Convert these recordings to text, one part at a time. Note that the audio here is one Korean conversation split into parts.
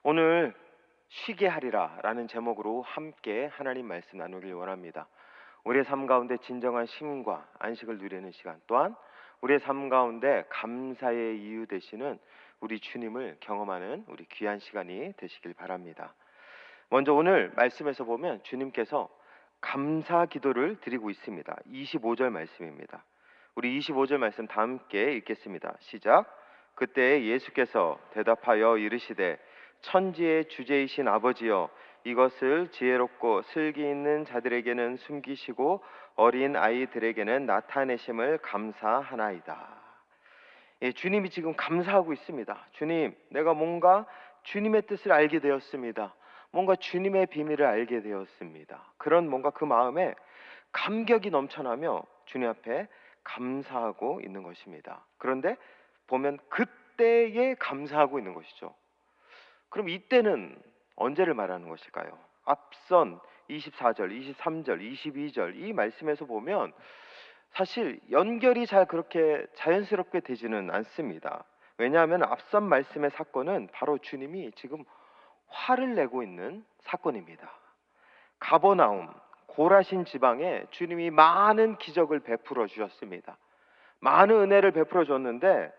오늘 쉬게 하리라 라는 제목으로 함께 하나님 말씀 나누길 원합니다. 우리의 삶 가운데 진정한 쉼과 안식을 누리는 시간, 또한 우리의 삶 가운데 감사의 이유 되시는 우리 주님을 경험하는 우리 귀한 시간이 되시길 바랍니다. 먼저 오늘 말씀에서 보면 주님께서 감사 기도를 드리고 있습니다. 25절 말씀입니다. 우리 25절 말씀 다 함께 읽겠습니다. 시작. 그때 예수께서 대답하여 이르시되 천지의 주제이신 아버지여, 이것을 지혜롭고 슬기 있는 자들에게는 숨기시고 어린 아이들에게는 나타내심을 감사하나이다. 예, 주님이 지금 감사하고 있습니다. 주님, 내가 뭔가 주님의 뜻을 알게 되었습니다. 뭔가 주님의 비밀을 알게 되었습니다. 그런 뭔가 그 마음에 감격이 넘쳐나며 주님 앞에 감사하고 있는 것입니다. 그런데 보면 그때에 감사하고 있는 것이죠. 그럼 이때는 언제를 말하는 것일까요? 앞선 24절, 23절, 22절 이 말씀에서 보면 사실 연결이 잘 그렇게 자연스럽게 되지는 않습니다. 왜냐하면 앞선 말씀의 사건은 바로 주님이 지금 화를 내고 있는 사건입니다. 가버나움, 고라신 지방에 주님이 많은 기적을 베풀어 주셨습니다. 많은 은혜를 베풀어 줬는데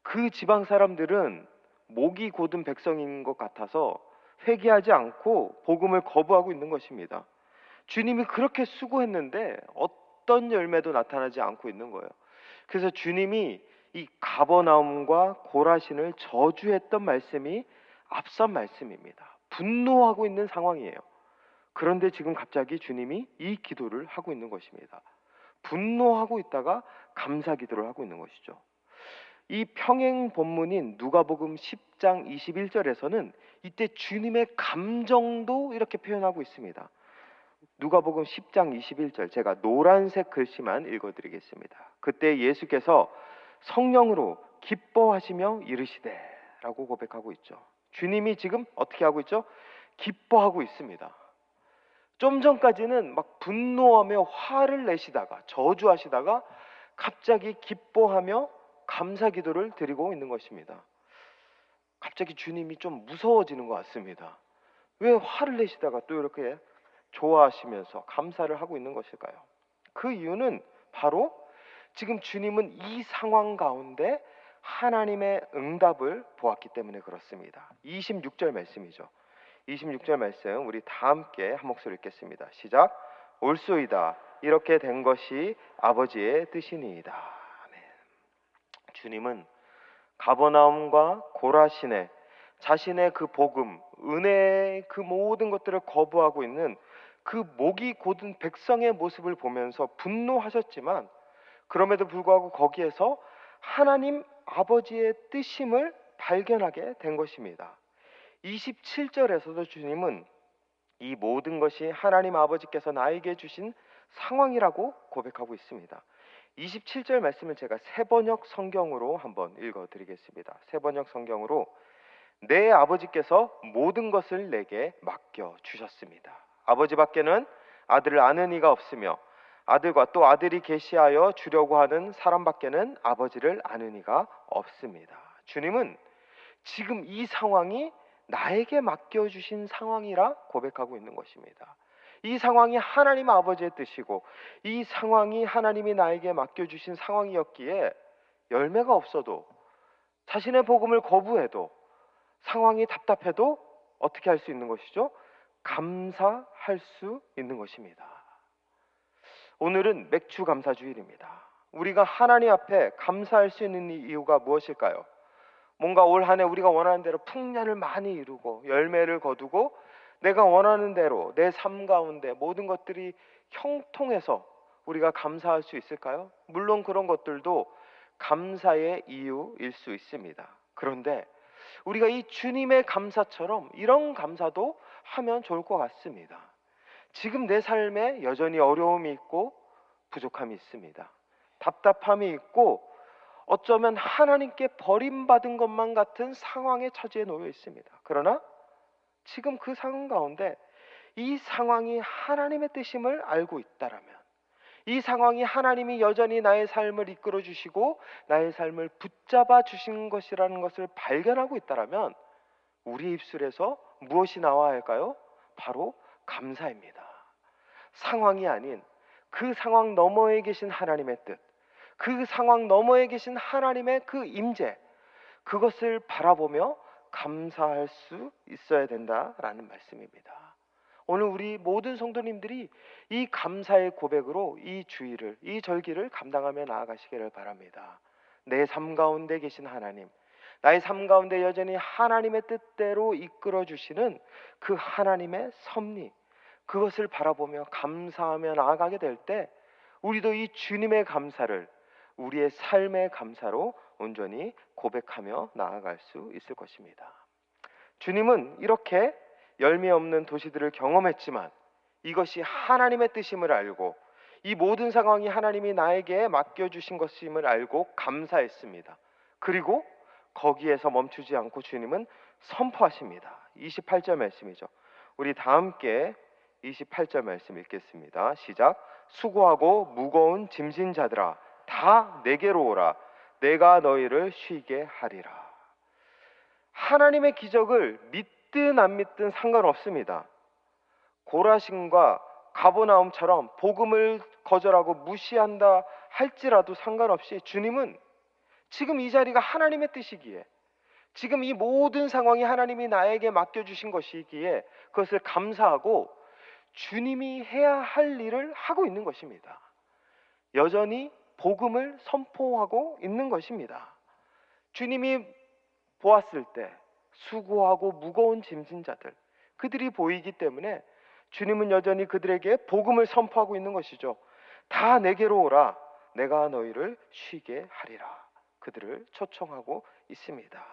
그 지방 사람들은 목이 곧은 백성인 것 같아서 회개하지 않고 복음을 거부하고 있는 것입니다. 주님이 그렇게 수고했는데 어떤 열매도 나타나지 않고 있는 거예요. 그래서 주님이 이 가버나움과 고라신을 저주했던 말씀이 앞선 말씀입니다. 분노하고 있는 상황이에요. 그런데 지금 갑자기 주님이 이 기도를 하고 있는 것입니다. 분노하고 있다가 감사 기도를 하고 있는 것이죠. 이 평행 본문인 누가복음 10장 21절에서는 이때 주님의 감정도 이렇게 표현하고 있습니다. 누가복음 10장 21절, 제가 노란색 글씨만 읽어드리겠습니다. 그때 예수께서 성령으로 기뻐하시며 이르시되 라고 고백하고 있죠. 주님이 지금 어떻게 하고 있죠? 기뻐하고 있습니다. 좀 전까지는 막 분노하며 화를 내시다가 저주하시다가 갑자기 기뻐하며 감사 기도를 드리고 있는 것입니다. 갑자기 주님이 좀 무서워지는 것 같습니다. 왜 화를 내시다가 또 이렇게 좋아하시면서 감사를 하고 있는 것일까요? 그 이유는 바로 지금 주님은 이 상황 가운데 하나님의 응답을 보았기 때문에 그렇습니다. 26절 말씀이죠. 26절 말씀 우리 다 함께 한 목소리 읽겠습니다. 시작. 올소이다. 이렇게 된 것이 아버지의 뜻이니이다. 아멘. 주님은 가버나움과 고라신의 자신의 그 복음, 은혜의 그 모든 것들을 거부하고 있는 그 목이 곧은 백성의 모습을 보면서 분노하셨지만 그럼에도 불구하고 거기에서 하나님 아버지의 뜻임을 발견하게 된 것입니다. 27절에서도 주님은 이 모든 것이 하나님 아버지께서 나에게 주신 상황이라고 고백하고 있습니다. 27절 말씀을 제가 세번역 성경으로 한번 읽어드리겠습니다. 세번역 성경으로 내 아버지께서 모든 것을 내게 맡겨 주셨습니다. 아버지밖에는 아들을 아는 이가 없으며 아들과 또 아들이 계시하여 주려고 하는 사람밖에는 아버지를 아는 이가 없습니다. 주님은 지금 이 상황이 나에게 맡겨주신 상황이라 고백하고 있는 것입니다. 이 상황이 하나님 아버지의 뜻이고 이 상황이 하나님이 나에게 맡겨주신 상황이었기에 열매가 없어도 자신의 복음을 거부해도 상황이 답답해도 어떻게 할 수 있는 것이죠? 감사할 수 있는 것입니다. 오늘은 맥주 감사 주일입니다. 우리가 하나님 앞에 감사할 수 있는 이유가 무엇일까요? 뭔가 올 한 해 우리가 원하는 대로 풍년을 많이 이루고 열매를 거두고 내가 원하는 대로 내 삶 가운데 모든 것들이 형통해서 우리가 감사할 수 있을까요? 물론 그런 것들도 감사의 이유일 수 있습니다. 그런데 우리가 이 주님의 감사처럼 이런 감사도 하면 좋을 것 같습니다. 지금 내 삶에 여전히 어려움이 있고 부족함이 있습니다. 답답함이 있고 어쩌면 하나님께 버림받은 것만 같은 상황에 처지에 놓여 있습니다. 그러나 지금 그 상황 가운데 이 상황이 하나님의 뜻임을 알고 있다라면, 이 상황이 하나님이 여전히 나의 삶을 이끌어 주시고 나의 삶을 붙잡아 주신 것이라는 것을 발견하고 있다라면 우리 입술에서 무엇이 나와야 할까요? 바로 감사입니다. 상황이 아닌 그 상황 너머에 계신 하나님의 뜻, 그 상황 너머에 계신 하나님의 그 임재, 그것을 바라보며 감사할 수 있어야 된다라는 말씀입니다. 오늘 우리 모든 성도님들이 이 감사의 고백으로 이 주일을, 이 절기를 감당하며 나아가시기를 바랍니다. 내 삶 가운데 계신 하나님, 나의 삶 가운데 여전히 하나님의 뜻대로 이끌어 주시는 그 하나님의 섭리, 그것을 바라보며 감사하며 나아가게 될 때 우리도 이 주님의 감사를 우리의 삶의 감사로 온전히 고백하며 나아갈 수 있을 것입니다. 주님은 이렇게 열매 없는 도시들을 경험했지만 이것이 하나님의 뜻임을 알고 이 모든 상황이 하나님이 나에게 맡겨주신 것임을 알고 감사했습니다. 그리고 거기에서 멈추지 않고 주님은 선포하십니다. 28절 말씀이죠. 우리 다 함께 28절 말씀 읽겠습니다. 시작. 수고하고 무거운 짐진 자들아 다 내게로 오라. 내가 너희를 쉬게 하리라. 하나님의 기적을 믿든 안 믿든 상관없습니다. 고라신과 가버나움처럼 복음을 거절하고 무시한다 할지라도 상관없이 주님은 지금 이 자리가 하나님의 뜻이기에, 지금 이 모든 상황이 하나님이 나에게 맡겨주신 것이기에 그것을 감사하고 주님이 해야 할 일을 하고 있는 것입니다. 여전히 복음을 선포하고 있는 것입니다. 주님이 보았을 때 수고하고 무거운 짐진 자들, 그들이 보이기 때문에 주님은 여전히 그들에게 복음을 선포하고 있는 것이죠. 다 내게로 오라. 내가 너희를 쉬게 하리라. 그들을 초청하고 있습니다.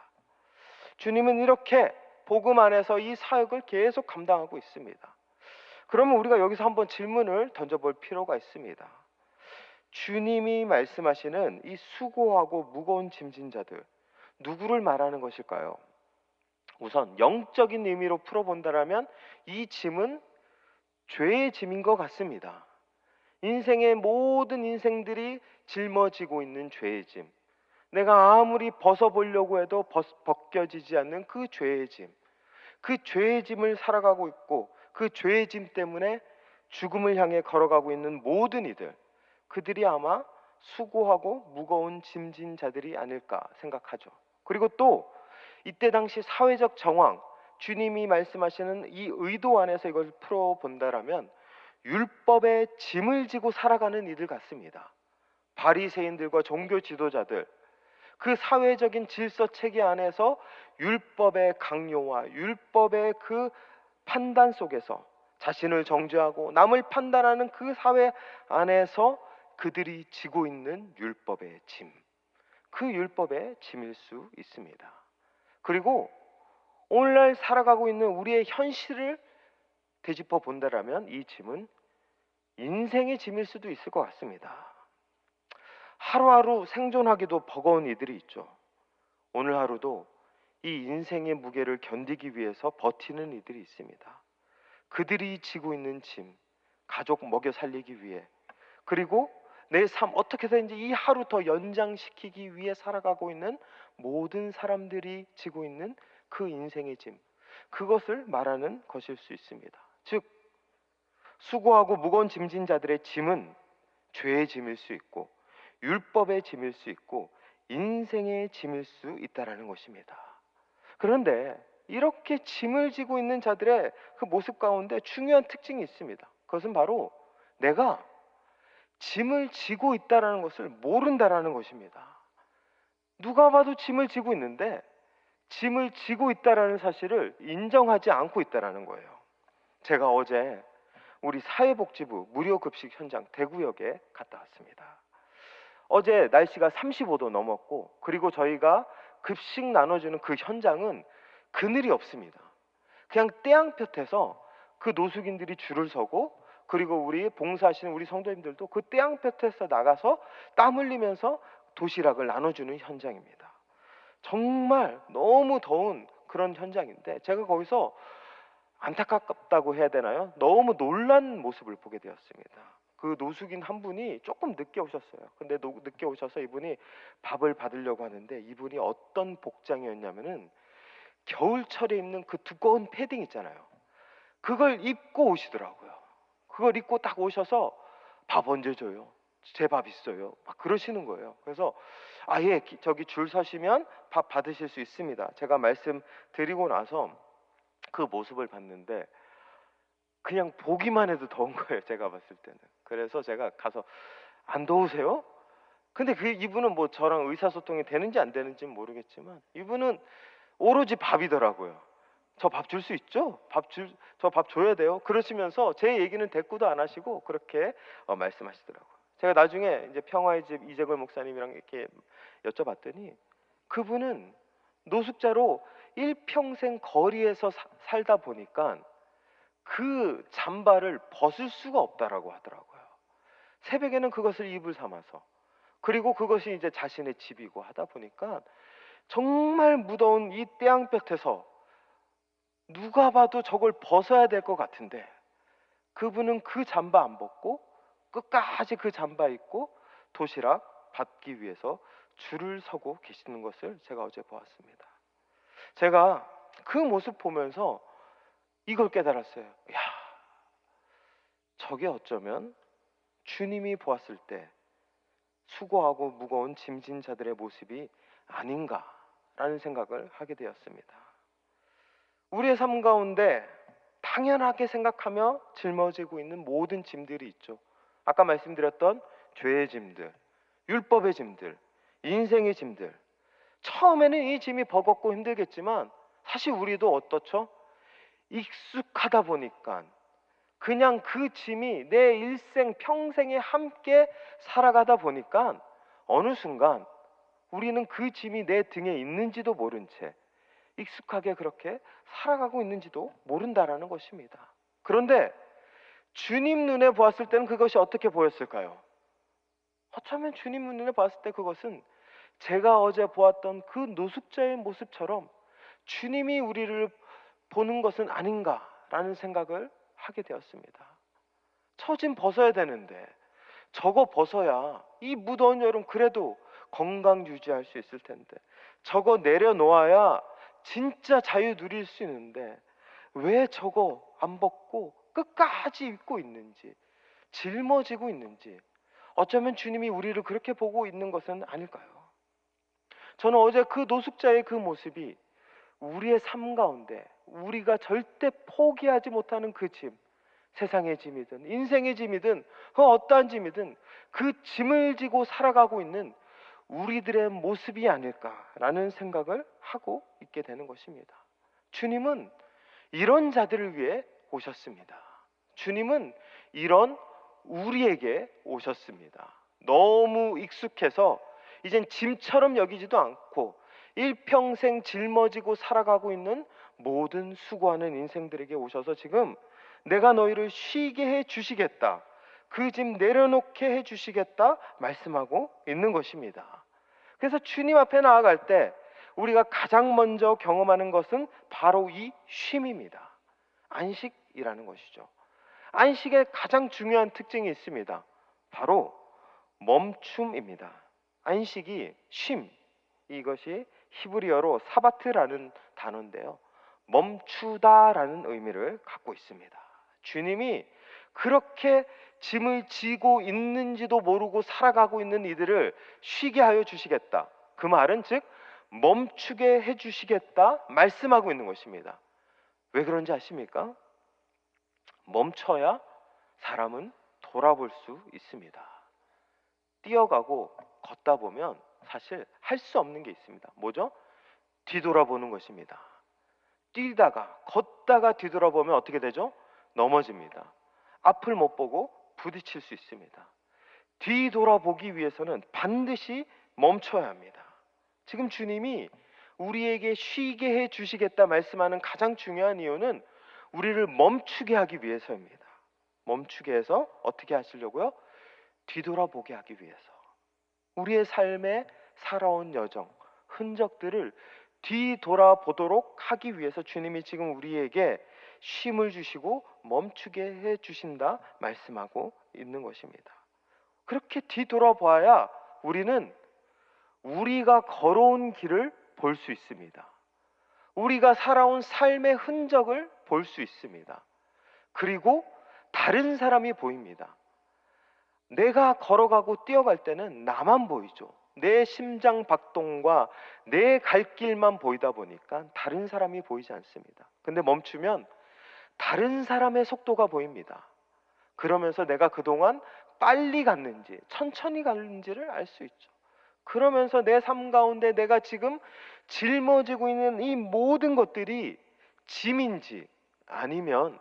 주님은 이렇게 복음 안에서 이 사역을 계속 감당하고 있습니다. 그러면 우리가 여기서 한번 질문을 던져볼 필요가 있습니다. 주님이 말씀하시는 이 수고하고 무거운 짐진 자들, 누구를 말하는 것일까요? 우선 영적인 의미로 풀어본다면 이 짐은 죄의 짐인 것 같습니다. 인생의 모든 인생들이 짊어지고 있는 죄의 짐, 내가 아무리 벗어보려고 해도 벗겨지지 않는 그 죄의 짐, 그 죄의 짐을 살아가고 있고 그 죄의 짐 때문에 죽음을 향해 걸어가고 있는 모든 이들, 그들이 아마 수고하고 무거운 짐진 자들이 아닐까 생각하죠. 그리고 또 이때 당시 사회적 정황, 주님이 말씀하시는 이 의도 안에서 이걸 풀어본다라면 율법의 짐을 지고 살아가는 이들 같습니다. 바리새인들과 종교 지도자들, 그 사회적인 질서 체계 안에서 율법의 강요와 율법의 그 판단 속에서 자신을 정죄하고 남을 판단하는 그 사회 안에서 그들이 지고 있는 율법의 짐, 그 율법의 짐일 수 있습니다. 그리고 오늘날 살아가고 있는 우리의 현실을 되짚어 본다라면 이 짐은 인생의 짐일 수도 있을 것 같습니다. 하루하루 생존하기도 버거운 이들이 있죠. 오늘 하루도 이 인생의 무게를 견디기 위해서 버티는 이들이 있습니다. 그들이 지고 있는 짐, 가족 먹여 살리기 위해, 그리고 내 삶 어떻게 해서든지 이 하루 더 연장시키기 위해 살아가고 있는 모든 사람들이 지고 있는 그 인생의 짐, 그것을 말하는 것일 수 있습니다. 즉 수고하고 무거운 짐진 자들의 짐은 죄의 짐일 수 있고 율법의 짐일 수 있고 인생의 짐일 수 있다라는 것입니다. 그런데 이렇게 짐을 지고 있는 자들의 그 모습 가운데 중요한 특징이 있습니다. 그것은 바로 내가 짐을 지고 있다라는 것을 모른다라는 것입니다. 누가 봐도 짐을 지고 있는데 짐을 지고 있다라는 사실을 인정하지 않고 있다라는 거예요. 제가 어제 우리 사회복지부 무료급식 현장 대구역에 갔다 왔습니다. 어제 날씨가 35도 넘었고, 그리고 저희가 급식 나눠주는 그 현장은 그늘이 없습니다. 그냥 떼양볕에서 그 노숙인들이 줄을 서고, 그리고 우리 봉사하시는 우리 성도님들도 그 떼양볕에서 나가서 땀 흘리면서 도시락을 나눠주는 현장입니다. 정말 너무 더운 그런 현장인데 제가 거기서 안타깝다고 해야 되나요? 너무 놀란 모습을 보게 되었습니다. 그 노숙인 한 분이 조금 늦게 오셨어요. 근데 늦게 오셔서 이분이 밥을 받으려고 하는데 이분이 어떤 복장이었냐면은 겨울철에 입는 그 두꺼운 패딩 있잖아요. 그걸 입고 오시더라고요. 그걸 입고 딱 오셔서 밥 언제 줘요? 제 밥 있어요. 막 그러시는 거예요. 그래서 아예 저기 줄 서시면 밥 받으실 수 있습니다. 제가 말씀드리고 나서 그 모습을 봤는데 그냥 보기만 해도 더운 거예요. 제가 봤을 때는. 그래서 제가 가서 안 더우세요? 근데 그 이분은 뭐 저랑 의사소통이 되는지 안 되는지는 모르겠지만 이분은 오로지 밥이더라고요. 저 밥 줄 수 있죠? 저 밥 줘야 돼요. 그러시면서 제 얘기는 대꾸도 안 하시고 그렇게 말씀하시더라고요. 제가 나중에 이제 평화의 집 이재걸 목사님이랑 이렇게 여쭤봤더니 그분은 노숙자로 일평생 거리에서 살다 보니까 그 잠바를 벗을 수가 없다라고 하더라고요. 새벽에는 그것을 이불 삼아서 그리고 그것이 이제 자신의 집이고 하다 보니까 정말 무더운 이 태양볕에서 누가 봐도 저걸 벗어야 될 것 같은데 그분은 그 잠바 안 벗고 끝까지 그 잠바 입고 도시락 받기 위해서 줄을 서고 계시는 것을 제가 어제 보았습니다. 제가 그 모습 보면서 이걸 깨달았어요. 야, 저게 어쩌면 주님이 보았을 때 수고하고 무거운 짐진 자들의 모습이 아닌가라는 생각을 하게 되었습니다. 우리의 삶 가운데 당연하게 생각하며 짊어지고 있는 모든 짐들이 있죠. 아까 말씀드렸던 죄의 짐들, 율법의 짐들, 인생의 짐들. 처음에는 이 짐이 버겁고 힘들겠지만 사실 우리도 어떻죠? 익숙하다 보니까 그냥 그 짐이 내 일생 평생에 함께 살아가다 보니까 어느 순간 우리는 그 짐이 내 등에 있는지도 모른 채 익숙하게 그렇게 살아가고 있는지도 모른다라는 것입니다. 그런데 주님 눈에 보았을 때는 그것이 어떻게 보였을까요? 어쩌면 주님 눈에 봤을 때 그것은 제가 어제 보았던 그 노숙자의 모습처럼 주님이 우리를 보는 것은 아닌가라는 생각을 하게 되었습니다. 처짐 벗어야 되는데 저거 벗어야 이 무더운 여름 그래도 건강 유지할 수 있을 텐데 저거 내려놓아야 진짜 자유 누릴 수 있는데 왜 저거 안 벗고 끝까지 입고 있는지 짊어지고 있는지 어쩌면 주님이 우리를 그렇게 보고 있는 것은 아닐까요? 저는 어제 그 노숙자의 그 모습이 우리의 삶 가운데 우리가 절대 포기하지 못하는 그 짐, 세상의 짐이든 인생의 짐이든 그 어떠한 짐이든 그 짐을 지고 살아가고 있는 우리들의 모습이 아닐까라는 생각을 하고 있게 되는 것입니다. 주님은 이런 자들을 위해 오셨습니다. 주님은 이런 우리에게 오셨습니다. 너무 익숙해서 이젠 짐처럼 여기지도 않고 일평생 짊어지고 살아가고 있는 모든 수고하는 인생들에게 오셔서 지금 내가 너희를 쉬게 해 주시겠다. 그 짐 내려놓게 해 주시겠다 말씀하고 있는 것입니다. 그래서 주님 앞에 나아갈 때 우리가 가장 먼저 경험하는 것은 바로 이 쉼입니다. 안식이라는 것이죠. 안식의 가장 중요한 특징이 있습니다. 바로 멈춤입니다. 안식이 쉼, 이것이 히브리어로 사바트라는 단어인데요. 멈추다라는 의미를 갖고 있습니다. 주님이 그렇게 짐을 지고 있는지도 모르고 살아가고 있는 이들을 쉬게 하여 주시겠다. 그 말은 즉 멈추게 해 주시겠다 말씀하고 있는 것입니다. 왜 그런지 아십니까? 멈춰야 사람은 돌아볼 수 있습니다. 뛰어가고 걷다 보면 사실 할 수 없는 게 있습니다. 뭐죠? 뒤돌아보는 것입니다. 뛰다가 걷다가 뒤돌아보면 어떻게 되죠? 넘어집니다. 앞을 못 보고 부딪힐 수 있습니다. 뒤돌아보기 위해서는 반드시 멈춰야 합니다. 지금 주님이 우리에게 쉬게 해 주시겠다 말씀하는 가장 중요한 이유는 우리를 멈추게 하기 위해서입니다. 멈추게 해서 어떻게 하시려고요? 뒤돌아보게 하기 위해서. 우리의 삶에 살아온 여정, 흔적들을 뒤돌아보도록 하기 위해서 주님이 지금 우리에게 쉼을 주시고 멈추게 해 주신다 말씀하고 있는 것입니다. 그렇게 뒤돌아봐야 우리는 우리가 걸어온 길을 볼 수 있습니다. 우리가 살아온 삶의 흔적을 볼 수 있습니다. 그리고 다른 사람이 보입니다. 내가 걸어가고 뛰어갈 때는 나만 보이죠. 내 심장 박동과 내 갈 길만 보이다 보니까 다른 사람이 보이지 않습니다. 근데 멈추면 다른 사람의 속도가 보입니다. 그러면서 내가 그동안 빨리 갔는지 천천히 갔는지를 알 수 있죠. 그러면서 내 삶 가운데 내가 지금 짊어지고 있는 이 모든 것들이 짐인지 아니면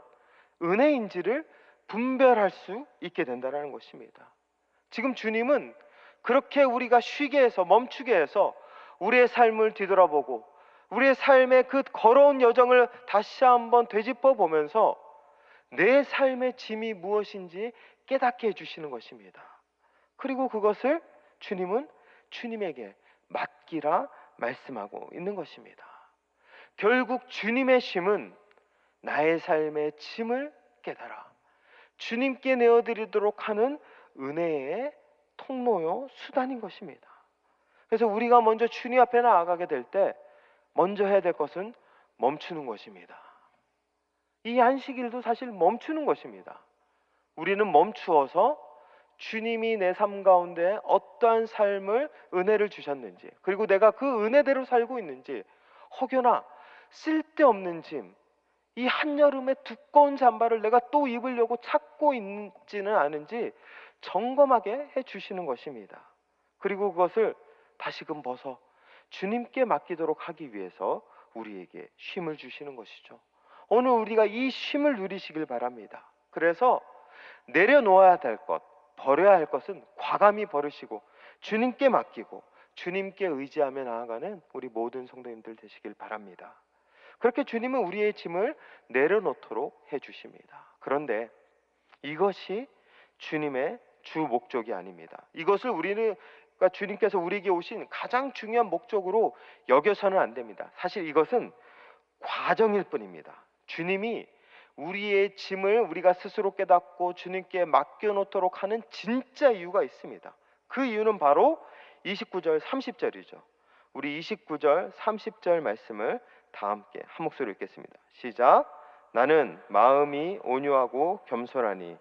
은혜인지를 분별할 수 있게 된다는 것입니다. 지금 주님은 그렇게 우리가 쉬게 해서 멈추게 해서 우리의 삶을 뒤돌아보고 우리의 삶의 그 걸어온 여정을 다시 한번 되짚어 보면서 내 삶의 짐이 무엇인지 깨닫게 해주시는 것입니다. 그리고 그것을 주님은 주님에게 맡기라 말씀하고 있는 것입니다. 결국 주님의 심은 나의 삶의 짐을 깨달아 주님께 내어드리도록 하는 은혜의 통로요 수단인 것입니다. 그래서 우리가 먼저 주님 앞에 나아가게 될 때 먼저 해야 될 것은 멈추는 것입니다. 이 안식일도 사실 멈추는 것입니다. 우리는 멈추어서 주님이 내 삶 가운데 어떠한 삶을 은혜를 주셨는지, 그리고 내가 그 은혜대로 살고 있는지, 혹여나 쓸데없는 짐, 이 한여름의 두꺼운 잠바를 내가 또 입으려고 찾고 있지는 않은지 점검하게 해주시는 것입니다. 그리고 그것을 다시금 벗어 주님께 맡기도록 하기 위해서 우리에게 쉼을 주시는 것이죠. 오늘 우리가 이 쉼을 누리시길 바랍니다. 그래서 내려놓아야 될 것, 버려야 할 것은 과감히 버리시고 주님께 맡기고 주님께 의지하며 나아가는 우리 모든 성도님들 되시길 바랍니다. 그렇게 주님은 우리의 짐을 내려놓도록 해주십니다. 그런데 이것이 주님의 주 목적이 아닙니다. 이것을 그러니까 주님께서 우리에게 오신 가장 중요한 목적으로 여겨서는 안 됩니다. 사실 이것은 과정일 뿐입니다. 주님이 우리의 짐을 우리가 스스로 깨닫고 주님께 맡겨놓도록 하는 진짜 이유가 있습니다. 그 이유는 바로 29절 30절이죠. 우리 29절 30절 말씀을 다 함께 한 목소리로 읽겠습니다. 시작. 나는 마음이 온유하고 겸손하니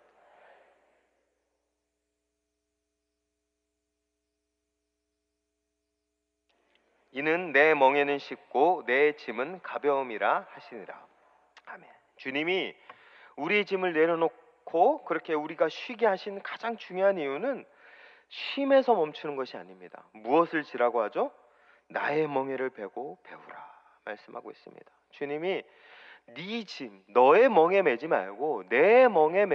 이는 내 멍에는 쉽고 내 짐은 가벼움이라 하시니라. 아멘. 주님이 우리의 짐을 내려놓고 그렇게 우리가 쉬게 하신 가장 중요한 이유는 쉼에서 멈추는 것이 아닙니다. 무엇을 지라고 하죠? 나의 멍에를 베고 배우라 말씀하고 있습니다. 주님이 네 짐, 너의 멍에 매지 말고 내 멍에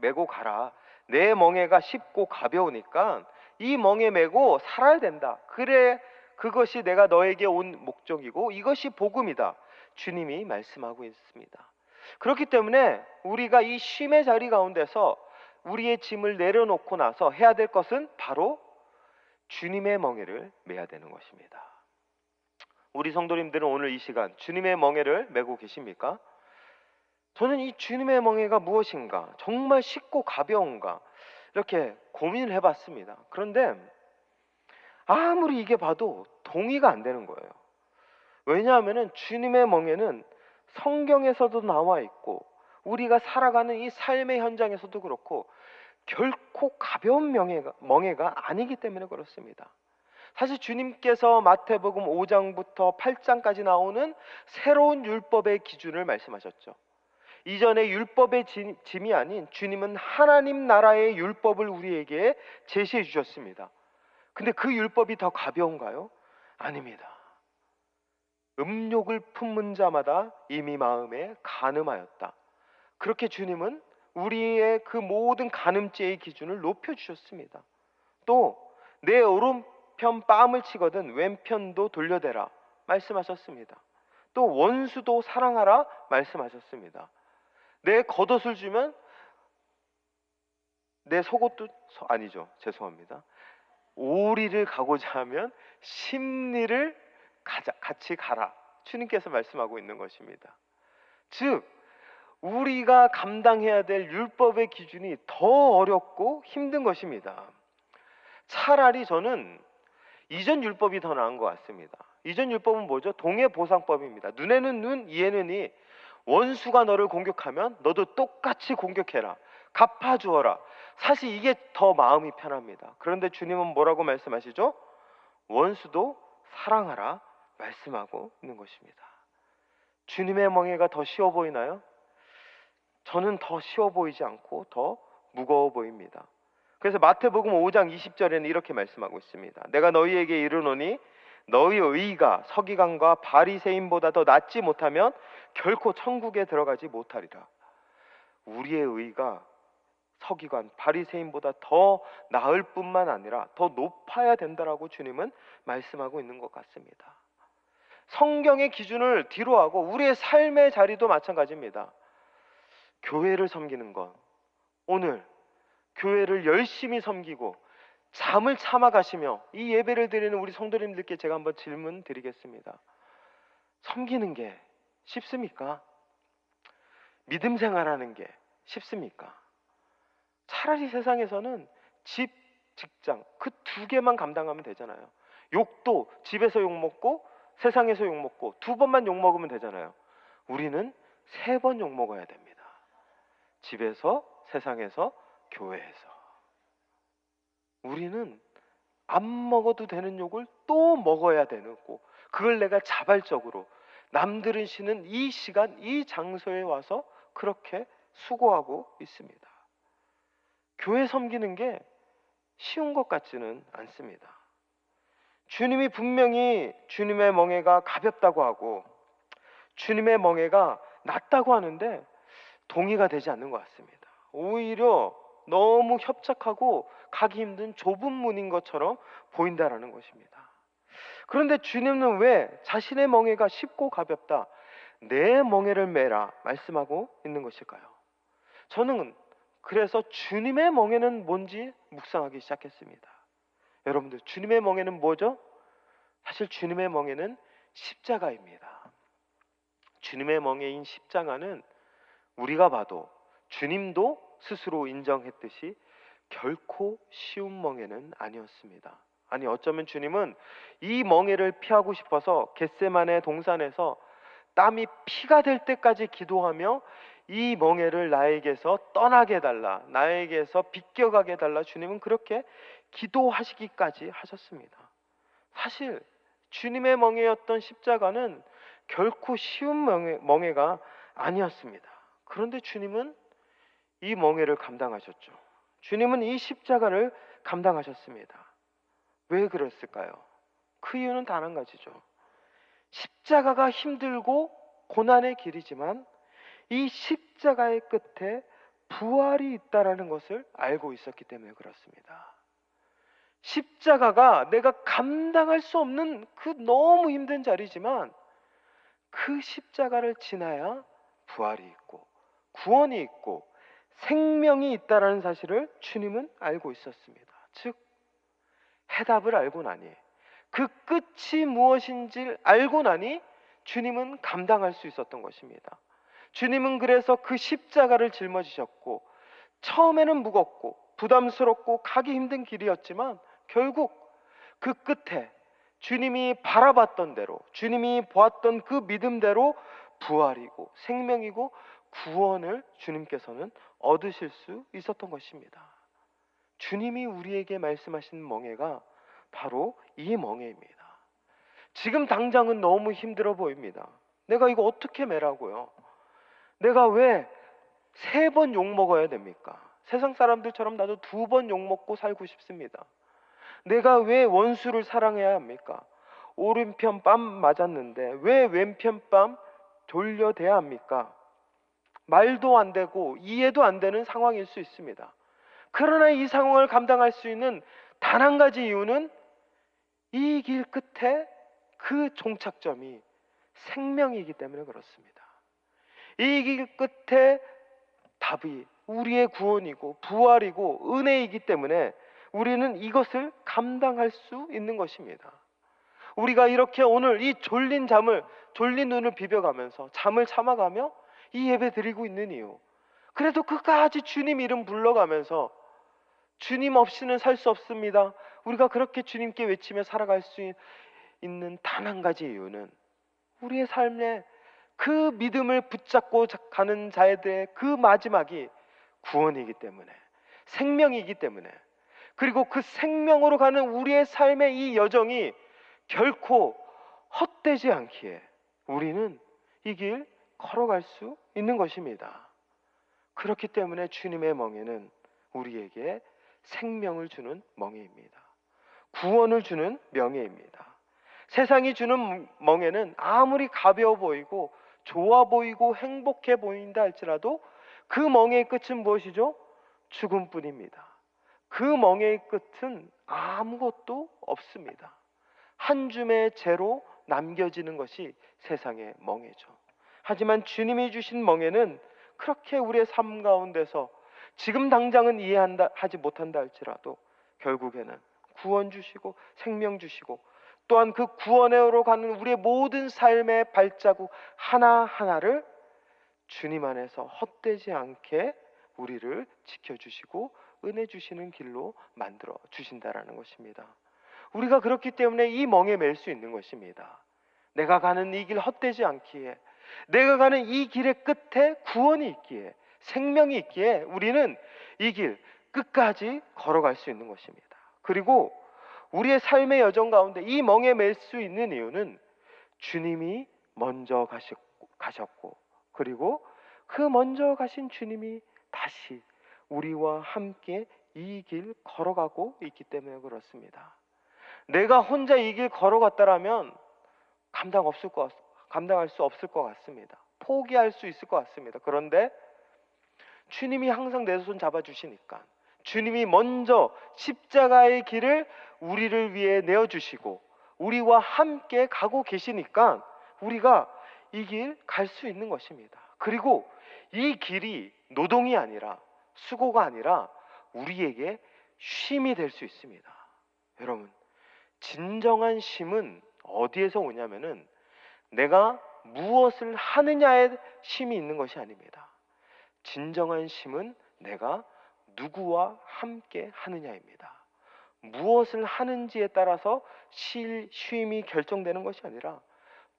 메고 가라. 내 멍에가 쉽고 가벼우니까 이 멍에 메고 살아야 된다. 그래, 그것이 내가 너에게 온 목적이고 이것이 복음이다. 주님이 말씀하고 있습니다. 그렇기 때문에 우리가 이 쉼의 자리 가운데서 우리의 짐을 내려놓고 나서 해야 될 것은 바로 주님의 멍에를 메야 되는 것입니다. 우리 성도님들은 오늘 이 시간 주님의 멍에를 메고 계십니까? 저는 이 주님의 멍에가 무엇인가, 정말 쉽고 가벼운가 이렇게 고민을 해봤습니다. 그런데 아무리 이게 봐도 동의가 안 되는 거예요. 왜냐하면 주님의 멍에는 성경에서도 나와 있고 우리가 살아가는 이 삶의 현장에서도 그렇고 결코 가벼운 멍에가 아니기 때문에 그렇습니다. 사실 주님께서 마태복음 5장부터 8장까지 나오는 새로운 율법의 기준을 말씀하셨죠. 이전에 율법의 짐이 아닌 주님은 하나님 나라의 율법을 우리에게 제시해 주셨습니다. 근데 그 율법이 더 가벼운가요? 아닙니다. 음욕을 품은 자마다 이미 마음에 간음하였다. 그렇게 주님은 우리의 그 모든 간음죄의 기준을 높여주셨습니다. 또 내 오른편 뺨을 치거든 왼편도 돌려대라 말씀하셨습니다. 또 원수도 사랑하라 말씀하셨습니다. 내 겉옷을 주면 내 속옷도 아니죠. 죄송합니다. 오리를 가고자 하면 십리를 같이 가라. 주님께서 말씀하고 있는 것입니다. 즉 우리가 감당해야 될 율법의 기준이 더 어렵고 힘든 것입니다. 차라리 저는 이전 율법이 더 나은 것 같습니다. 이전 율법은 뭐죠? 동해보상법입니다. 눈에는 눈, 이에는 이. 원수가 너를 공격하면 너도 똑같이 공격해라. 갚아주어라. 사실 이게 더 마음이 편합니다. 그런데 주님은 뭐라고 말씀하시죠? 원수도 사랑하라 말씀하고 있는 것입니다. 주님의 멍에가 더 쉬워 보이나요? 저는 더 쉬워 보이지 않고 더 무거워 보입니다. 그래서 마태복음 5장 20절에는 이렇게 말씀하고 있습니다. 내가 너희에게 이르노니 너희 의가 서기관과 바리새인보다 더 낫지 못하면 결코 천국에 들어가지 못하리라. 우리의 의가 서기관, 바리새인보다 더 나을 뿐만 아니라 더 높아야 된다라고 주님은 말씀하고 있는 것 같습니다. 성경의 기준을 뒤로하고 우리의 삶의 자리도 마찬가지입니다. 교회를 섬기는 것, 오늘 교회를 열심히 섬기고 잠을 참아가시며 이 예배를 드리는 우리 성도님들께 제가 한번 질문 드리겠습니다. 섬기는 게 쉽습니까? 믿음 생활하는 게 쉽습니까? 차라리 세상에서는 집, 직장 그 두 개만 감당하면 되잖아요. 욕도 집에서 욕먹고 세상에서 욕먹고 두 번만 욕먹으면 되잖아요. 우리는 세 번 욕먹어야 됩니다. 집에서, 세상에서, 교회에서. 우리는 안 먹어도 되는 욕을 또 먹어야 되고, 그걸 내가 자발적으로 남들은 쉬는 이 시간, 이 장소에 와서 그렇게 수고하고 있습니다. 교회 섬기는 게 쉬운 것 같지는 않습니다. 주님이 분명히 주님의 멍에가 가볍다고 하고 주님의 멍에가 낮다고 하는데 동의가 되지 않는 것 같습니다. 오히려 너무 협착하고 가기 힘든 좁은 문인 것처럼 보인다라는 것입니다. 그런데 주님은 왜 자신의 멍에가 쉽고 가볍다, 내 멍에를 메라 말씀하고 있는 것일까요? 저는 그래서 주님의 멍에는 뭔지 묵상하기 시작했습니다. 여러분들, 주님의 멍에는 뭐죠? 사실 주님의 멍에는 십자가입니다. 주님의 멍에인 십자가는 우리가 봐도 주님도 스스로 인정했듯이 결코 쉬운 멍에는 아니었습니다. 아니, 어쩌면 주님은 이 멍에를 피하고 싶어서 겟세마네 동산에서 땀이 피가 될 때까지 기도하며 이 멍에를 나에게서 떠나게 해달라, 나에게서 비껴가게 해달라, 주님은 그렇게 기도하시기까지 하셨습니다. 사실 주님의 멍에였던 십자가는 결코 쉬운 멍에가 아니었습니다. 그런데 주님은 이 멍에를 감당하셨죠. 주님은 이 십자가를 감당하셨습니다. 왜 그랬을까요? 그 이유는 단 한 가지죠. 십자가가 힘들고 고난의 길이지만 이 십자가의 끝에 부활이 있다라는 것을 알고 있었기 때문에 그렇습니다. 십자가가 내가 감당할 수 없는 그 너무 힘든 자리지만 그 십자가를 지나야 부활이 있고 구원이 있고 생명이 있다라는 사실을 주님은 알고 있었습니다. 즉, 해답을 알고 나니, 그 끝이 무엇인지 알고 나니 주님은 감당할 수 있었던 것입니다. 주님은 그래서 그 십자가를 짊어지셨고, 처음에는 무겁고 부담스럽고 가기 힘든 길이었지만 결국 그 끝에 주님이 바라봤던 대로, 주님이 보았던 그 믿음대로 부활이고 생명이고 구원을 주님께서는 얻으실 수 있었던 것입니다. 주님이 우리에게 말씀하신 멍에가 바로 이 멍에입니다. 지금 당장은 너무 힘들어 보입니다. 내가 이거 어떻게 매라고요? 내가 왜 3번 욕먹어야 됩니까? 세상 사람들처럼 나도 2번 욕먹고 살고 싶습니다. 내가 왜 원수를 사랑해야 합니까? 오른편 뺨 맞았는데 왜 왼편 뺨 돌려대야 합니까? 말도 안 되고 이해도 안 되는 상황일 수 있습니다. 그러나 이 상황을 감당할 수 있는 단 한 가지 이유는 이 길 끝에 그 종착점이 생명이기 때문에 그렇습니다. 이 길 끝에 답이 우리의 구원이고 부활이고 은혜이기 때문에 우리는 이것을 감당할 수 있는 것입니다. 우리가 이렇게 오늘 이 졸린 눈을 비벼가면서 잠을 참아가며 이 예배 드리고 있는 이유, 그래도 끝까지 주님 이름 불러가면서 주님 없이는 살 수 없습니다, 우리가 그렇게 주님께 외치며 살아갈 수 있는 단 한 가지 이유는 우리의 삶에 그 믿음을 붙잡고 가는 자들의 그 마지막이 구원이기 때문에, 생명이기 때문에, 그리고 그 생명으로 가는 우리의 삶의 이 여정이 결코 헛되지 않기에 우리는 이 길 걸어갈 수 있는 것입니다. 그렇기 때문에 주님의 멍에는 우리에게 생명을 주는 멍에입니다. 구원을 주는 명예입니다. 세상이 주는 멍에는 아무리 가벼워 보이고 좋아 보이고 행복해 보인다 할지라도 그 멍에의 끝은 무엇이죠? 죽음뿐입니다. 그 멍에의 끝은 아무것도 없습니다. 한 줌의 재로 남겨지는 것이 세상의 멍에죠. 하지만 주님이 주신 멍에는 그렇게 우리의 삶 가운데서 지금 당장은 하지 못한다 할지라도 결국에는 구원 주시고 생명 주시고 또한 그 구원으로 가는 우리의 모든 삶의 발자국 하나하나를 주님 안에서 헛되지 않게 우리를 지켜주시고 은혜 주시는 길로 만들어 주신다라는 것입니다. 우리가 그렇기 때문에 이 멍에 맬 수 있는 것입니다. 내가 가는 이 길 헛되지 않기에, 내가 가는 이 길의 끝에 구원이 있기에, 생명이 있기에 우리는 이 길 끝까지 걸어갈 수 있는 것입니다. 그리고 우리의 삶의 여정 가운데 이 멍에 맬 수 있는 이유는 주님이 먼저 가셨고 그리고 그 먼저 가신 주님이 다시 우리와 함께 이 길 걸어가고 있기 때문에 그렇습니다. 내가 혼자 이 길 걸어갔다라면 감당할 수 없을 것 같습니다. 포기할 수 있을 것 같습니다. 그런데 주님이 항상 내 손 잡아주시니까, 주님이 먼저 십자가의 길을 우리를 위해 내어주시고 우리와 함께 가고 계시니까 우리가 이 길 갈 수 있는 것입니다. 그리고 이 길이 노동이 아니라, 수고가 아니라 우리에게 쉼이 될 수 있습니다. 여러분, 진정한 쉼은 어디에서 오냐면은 내가 무엇을 하느냐에 쉼이 있는 것이 아닙니다. 진정한 쉼은 내가 누구와 함께 하느냐입니다. 무엇을 하는지에 따라서 쉼이 결정되는 것이 아니라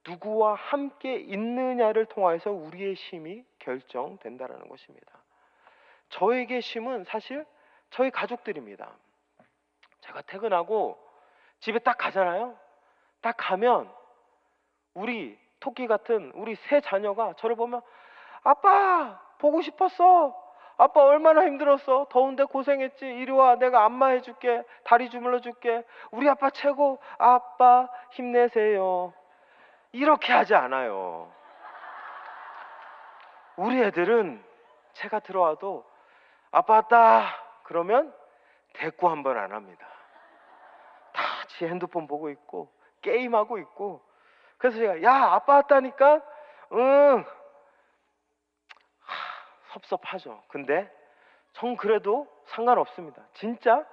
누구와 함께 있느냐를 통해서 우리의 쉼이 결정된다는 것입니다. 저에게 쉼은 사실 저희 가족들입니다. 제가 퇴근하고 집에 딱 가잖아요. 딱 가면 우리 토끼 같은 우리 세 자녀가 저를 보면 아빠 보고 싶었어. 아빠 얼마나 힘들었어. 더운데 고생했지. 이리 와. 내가 안마해줄게. 다리 주물러줄게. 우리 아빠 최고. 아빠 힘내세요. 이렇게 하지 않아요. 우리 애들은 제가 들어와도 아빠 왔다 그러면 대꾸 한 번 안 합니다. 다 지 핸드폰 보고 있고 게임하고 있고. 그래서 제가 야 아빠 왔다니까 응 섭섭하죠. 근데 전 그래도 상관없습니다. 진짜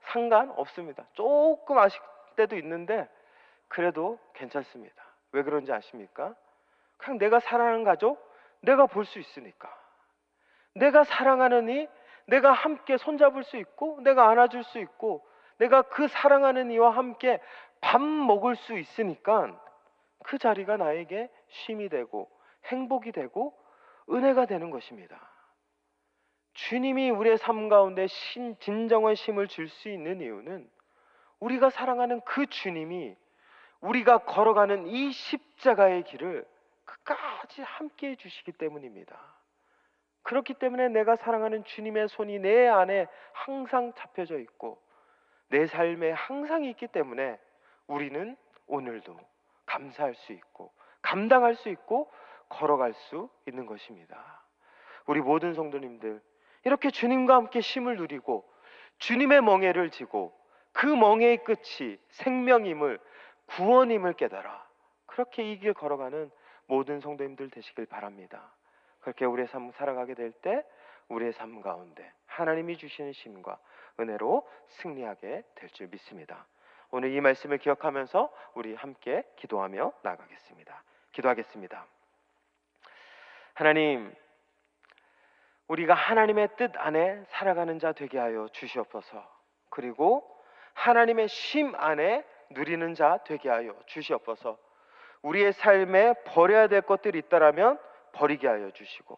상관없습니다. 조금 아실 때도 있는데 그래도 괜찮습니다. 왜 그런지 아십니까? 그냥 내가 사랑하는 가족 내가 볼 수 있으니까. 내가 사랑하는 이 내가 함께 손잡을 수 있고 내가 안아줄 수 있고 내가 그 사랑하는 이와 함께 밥 먹을 수 있으니까 그 자리가 나에게 쉼이 되고 행복이 되고 은혜가 되는 것입니다. 주님이 우리의 삶 가운데 진정한 쉼을 줄 수 있는 이유는 우리가 사랑하는 그 주님이 우리가 걸어가는 이 십자가의 길을 끝까지 함께 해주시기 때문입니다. 그렇기 때문에 내가 사랑하는 주님의 손이 내 안에 항상 잡혀져 있고 내 삶에 항상 있기 때문에 우리는 오늘도 감사할 수 있고 감당할 수 있고 걸어갈 수 있는 것입니다. 우리 모든 성도님들 이렇게 주님과 함께 쉼을 누리고 주님의 멍에를 지고 그 멍에의 끝이 생명임을 구원임을 깨달아 그렇게 이 길 걸어가는 모든 성도님들 되시길 바랍니다. 그렇게 우리의 삶 살아가게 될 때 우리의 삶 가운데 하나님이 주시는 쉼과 은혜로 승리하게 될 줄 믿습니다. 오늘 이 말씀을 기억하면서 우리 함께 기도하며 나가겠습니다. 기도하겠습니다. 하나님, 우리가 하나님의 뜻 안에 살아가는 자 되게 하여 주시옵소서. 그리고 하나님의 쉼 안에 누리는 자 되게 하여 주시옵소서. 우리의 삶에 버려야 될 것들이 있다라면 버리게 하여 주시고,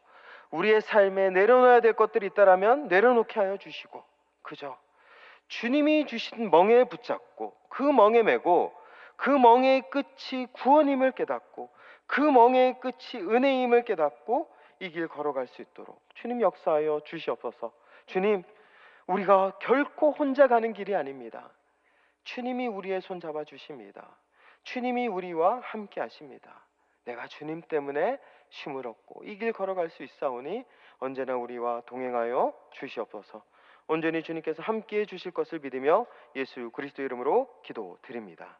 우리의 삶에 내려놓아야 될 것들이 있다라면 내려놓게 하여 주시고, 그저 주님이 주신 멍에 붙잡고 그 멍에 매고 그 멍의 끝이 구원임을 깨닫고 그 멍의 끝이 은혜임을 깨닫고 이 길 걸어갈 수 있도록 주님 역사하여 주시옵소서. 주님, 우리가 결코 혼자 가는 길이 아닙니다. 주님이 우리의 손 잡아 주십니다. 주님이 우리와 함께 하십니다. 내가 주님 때문에 쉼을 얻고 이 길 걸어갈 수 있사오니 언제나 우리와 동행하여 주시옵소서. 온전히 주님께서 함께해 주실 것을 믿으며 예수 그리스도 이름으로 기도드립니다.